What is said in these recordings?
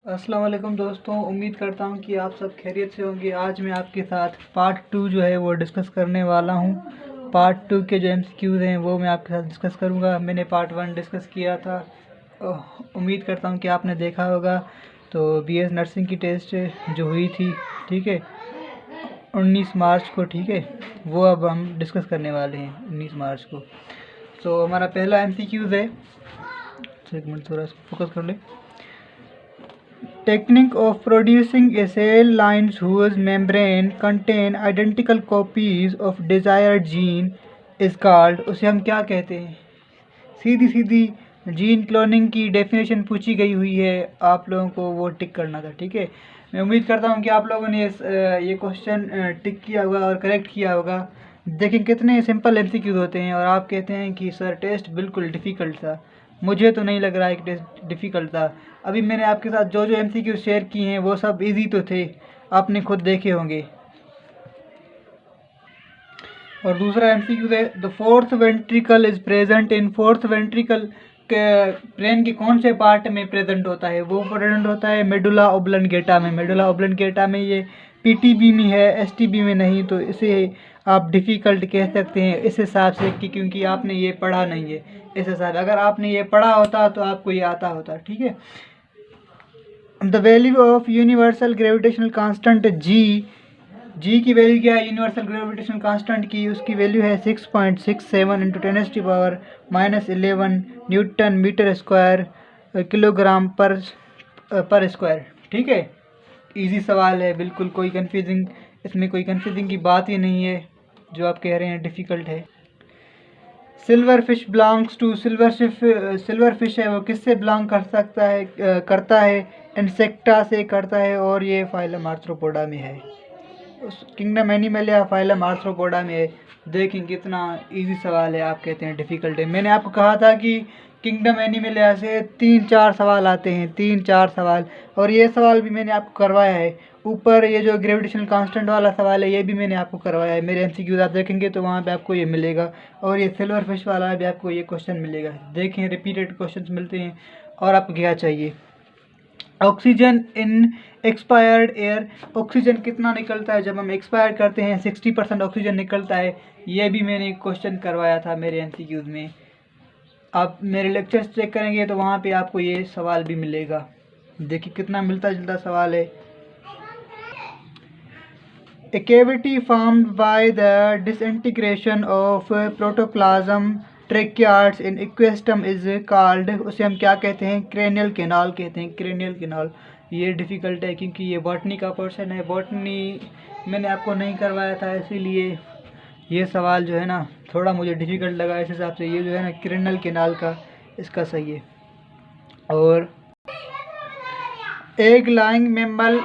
अस्सलाम वालेकुम दोस्तों, उम्मीद करता हूँ कि आप सब खैरियत से होंगे। आज मैं आपके साथ पार्ट 2 जो है वो डिस्कस करने वाला हूँ। पार्ट 2 के जो एमसीक्यूज़ हैं वो मैं आपके साथ डिस्कस करूँगा। मैंने पार्ट 1 डिस्कस किया था। उम्मीद करता हूँ कि आपने देखा होगा। तो बीएस नर्सिंग की टेस्ट जो हुई थी, ठीक है, 19 मार्च को, ठीक है, वो अब हम डिस्कस करने वाले हैं 19 मार्च को। तो हमारा पहला एमसीक्यूज़ है, एक मिनट थोड़ा फोकस कर ले। Technique of producing a cell lines whose membrane contain identical copies of desired gene is called, उसे हम क्या कहते हैं। सीधी सीधी जीन क्लोनिंग की डेफिनेशन पूछी गई हुई है, आप लोगों को वो टिक करना था, ठीक है। मैं उम्मीद करता हूँ कि आप लोगों ने ये क्वेश्चन टिक किया होगा और करेक्ट किया होगा। देखें कितने सिंपल एमसीक्यूज होते हैं और आप कहते हैं कि सर टेस्ट बिल्कुल डिफ़िकल्ट था। मुझे तो नहीं लग रहा है कि टेस्ट डिफ़िकल्ट था। अभी मैंने आपके साथ जो जो एमसीक्यू शेयर किए हैं वो सब इजी तो थे, आपने खुद देखे होंगे। और दूसरा एमसीक्यू है, the fourth ventricle is present in fourth ventricle के ब्रेन के कौन से पार्ट में प्रेजेंट होता है। वो प्रेजेंट होता है मेडुला ओब्लंगेटा में। मेडुला ओब्लंगेटा में ये पीटीबी में है, एसटीबी में नहीं। तो इसे आप डिफ़िकल्ट कह सकते हैं इस हिसाब से कि क्योंकि आपने ये पढ़ा नहीं है। इस हिसाब से अगर आपने ये पढ़ा होता तो आपको ये आता होता, ठीक है। The value of universal gravitational constant जी की वैल्यू क्या है यूनिवर्सल ग्रेविटेशनल कांस्टेंट की। उसकी वैल्यू है 6.67 into 10⁻⁻11 newton meter square kilogram per square, ठीक है। इजी सवाल है बिल्कुल, कोई कंफ्यूजिंग, इसमें कोई कंफ्यूजिंग की बात ही नहीं है जो आप कह रहे हैं डिफ़िकल्ट है। Silver fish belongs to, silver fish है वो किससे बिलोंग कर सकता है, करता है, इंसेक्टा से करता है और ये फाइलम आर्थ्रोपोडा में है। किंगडम एनिमलिया फाइलम आर्थ्रोपोडा में है। देखें कितना इजी सवाल है, आप कहते हैं डिफ़िकल्ट है। मैंने आपको कहा था कि किंगडम एनिमलिया से 3-4 सवाल आते हैं, 3-4 सवाल, और ये सवाल भी मैंने आपको करवाया है। ऊपर ये जो ग्रेविटेशनल कांस्टेंट वाला सवाल है ये भी मैंने आपको करवाया है। मेरे एमसीक्यूज आप देखेंगे तो वहाँ पे आपको ये मिलेगा, और ये सिल्वर फिश वाला भी आपको ये क्वेश्चन मिलेगा। देखें रिपीटेड क्वेश्चन मिलते हैं और आपको क्या चाहिए। Oxygen in expired air, oxygen कितना निकलता है जब हम एक्सपायर करते हैं, 60% ऑक्सीजन निकलता है। ये भी मैंने क्वेश्चन करवाया था मेरे एमसीक्यूज में। आप मेरे लेक्चर्स चेक करेंगे तो वहाँ पे आपको ये सवाल भी मिलेगा। देखिए कितना मिलता जुलता सवाल है। A cavity formed by the disintegration of protoplasm tracheates in equisetum is called, उसे हम क्या कहते हैं, क्रेनियल कैनाल कहते हैं, क्रेनियल कैनाल। ये डिफ़िकल्ट है क्योंकि ये बॉटनी का पोर्शन है। बॉटनी मैंने आपको नहीं करवाया था, इसीलिए ये सवाल जो है ना थोड़ा मुझे डिफ़िकल्ट लगा। इस हिसाब से ये जो है ना क्रेनियल कैनाल का इसका सही है। और egg laying mammal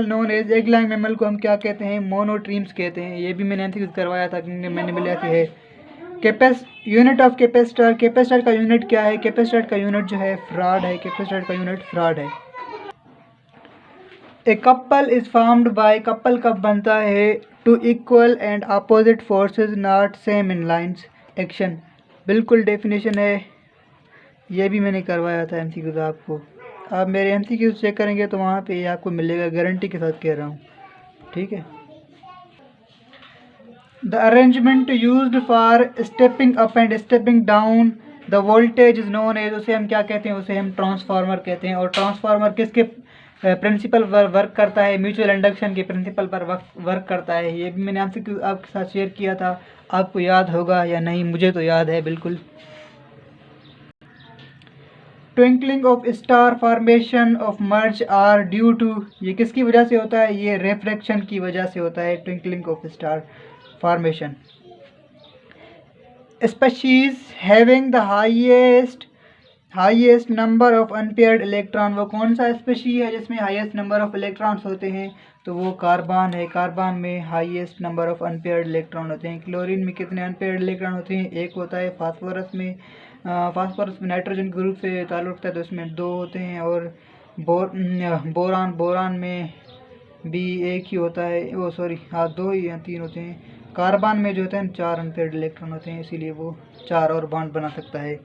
known as, egg laying mammal को हम क्या कहते हैं, मोनोट्रीम्स कहते हैं। ये भी मैंने एमसीक्यू करवाया था, मैंने मिला है। यूनिट ऑफ कैपेसिटर, कैपेसिटर का यूनिट क्या है, कैपेसिटर का यूनिट जो है फ्राड है, कैपेसिटर का यूनिट फ्राड है। A couple is formed by, couple कब बनता है, two equal and opposite forces not same in lines action. बिल्कुल डेफिनेशन है, ये भी मैंने करवाया था एमसीक्यू आपको। आप मेरे एमसीक्यू चेक करेंगे तो वहाँ पे आपको मिलेगा, गारंटी के साथ कह रहा हूँ, ठीक है। The arrangement used for stepping up and stepping down the voltage is known as, उसे हम क्या कहते हैं, उसे हम ट्रांसफार्मर कहते हैं। और ट्रांसफार्मर किसके प्रिंसिपल पर वर्क करता है, म्यूचुअल इंडक्शन के प्रिंसिपल पर वर्क करता है। ये भी मैंने आपके साथ शेयर किया था, आपको याद होगा या नहीं, मुझे तो याद है बिल्कुल। Twinkling of star formation of mirage are due to, ये किसकी वजह से होता है, ये रिफ्रैक्शन की वजह से होता है, twinkling of star formation. Species having the highest number of unpaired electron, वो कौन सा स्पीशी है जिसमें हाईएस्ट नंबर ऑफ इलेक्ट्रॉन्स होते हैं, तो वो कार्बन है। कार्बन में highest number of unpaired electron होते हैं। क्लोरीन में कितने अनपेयर्ड इलेक्ट्रॉन होते हैं, एक होता है। फास्फोरस में नाइट्रोजन ग्रुप से ताल्लुक़ रखता है तो उसमें 2 होते हैं। और बोरान में भी एक ही होता है, वो सॉरी हाँ 2 या 3 होते हैं। कार्बन में जो होते हैं 4 अनपेयर्ड इलेक्ट्रॉन होते हैं, इसीलिए वो 4 और बॉन्ड बना सकता है।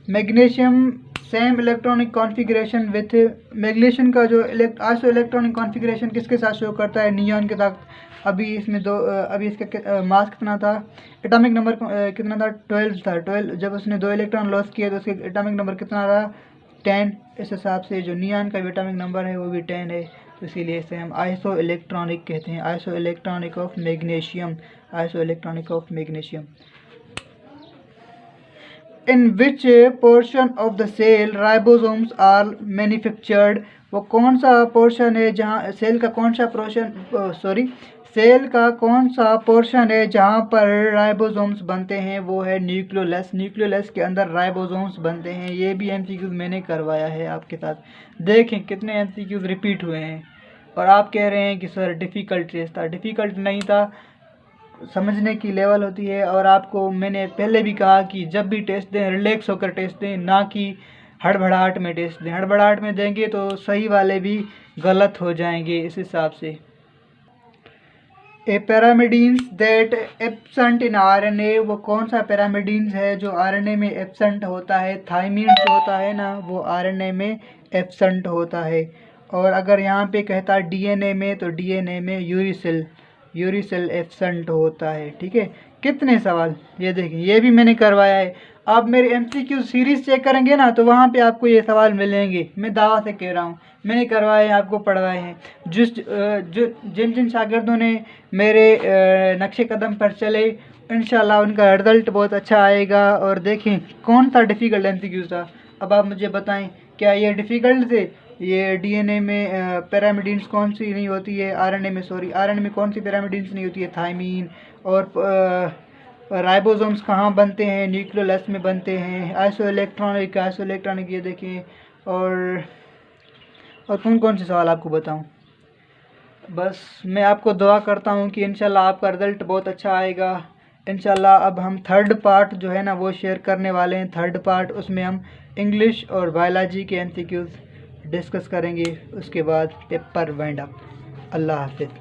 Magnesium same electronic configuration with, magnesium का जो आइसो इलेक्ट्रॉनिक कॉन्फ़िगरेशन किसके साथ शो करता है, नियॉन के साथ। अभी इसमें दो अभी इसका मास कितना था, एटॉमिक नंबर कितना था, 12 था। 12 जब उसने 2 इलेक्ट्रॉन लॉस किए तो उसके एटॉमिक नंबर कितना रहा, 10। इस हिसाब से जो नियॉन का एटॉमिक नंबर है वो भी 10 है, तो इसीलिए इसे हम आइसो इलेक्ट्रॉनिक कहते हैं, isoelectronic of magnesium, isoelectronic of magnesium. In which portion of the cell ribosomes are manufactured, वो कौन सा पोर्शन है जहाँ सेल का कौन सा पोर्शन, सेल का कौन सा पोर्शन है जहाँ पर राइबोसोम्स बनते हैं, वो है न्यूक्लियोलस। न्यूक्लियोलस के अंदर राइबोसोम्स बनते हैं। ये भी एमसीक्यूज मैंने करवाया है आपके साथ, देखें कितने एमसीक्यूज रिपीट हुए हैं। और आप कह रहे हैं कि सर डिफ़िकल्ट टेस्ट था, डिफ़िकल्ट नहीं था, समझने की लेवल होती है। और आपको मैंने पहले भी कहा कि जब भी टेस्ट दें रिलैक्स होकर टेस्ट दें, ना कि हड़बड़ाहट में टेस्ट दें। हड़बड़ाहट में देंगे तो सही वाले भी गलत हो जाएंगे इस हिसाब से। A pyrimidines that absent in RNA, वो कौन सा पैरामिडीन्स है जो आरएनए में एब्सेंट होता है, थायमीन जो होता है ना वो आरएनए में एब्सेंट होता है। और अगर यहाँ पे कहता डीएनए में, तो डीएनए में यूरिसिल एब्सेंट होता है। ठीक है, कितने सवाल ये देखें, ये भी मैंने करवाया है। आप मेरे एमसीक्यू सीरीज़ चेक करेंगे ना तो वहाँ पे आपको ये सवाल मिलेंगे, मैं दावा से कह रहा हूँ, मैंने करवाए हैं, आपको पढ़वाए हैं। जिन जिन शागिर्दों ने मेरे नक्शे कदम पर चले, इंशाल्लाह उनका रिज़ल्ट बहुत अच्छा आएगा। और देखें कौन सा डिफ़िकल्ट एमसीक्यू था, अब आप मुझे बताएं क्या ये डिफ़िकल्ट थे। ये डीएनए में पैरामिडीन्स कौन सी नहीं होती है, आरएनए में कौन सी पैरामिडीन्स नहीं होती है, थायमीन। और राइबोसोम्स कहाँ बनते हैं, न्यूक्लियोलस में बनते हैं। आइसो इलेक्ट्रॉनिक ये देखें। और कौन कौन से सवाल आपको बताऊं। बस मैं आपको दुआ करता हूं कि इंशाल्लाह आपका रिज़ल्ट बहुत अच्छा आएगा। इंशाल्लाह अब हम थर्ड पार्ट जो है ना वो शेयर करने वाले हैं। थर्ड पार्ट उसमें हम इंग्लिश और बायोलॉजी के एमसीक्यूज़ डिस्कस करेंगे। उसके बाद पेपर वाइंड अप। अल्लाह हाफ़िज़।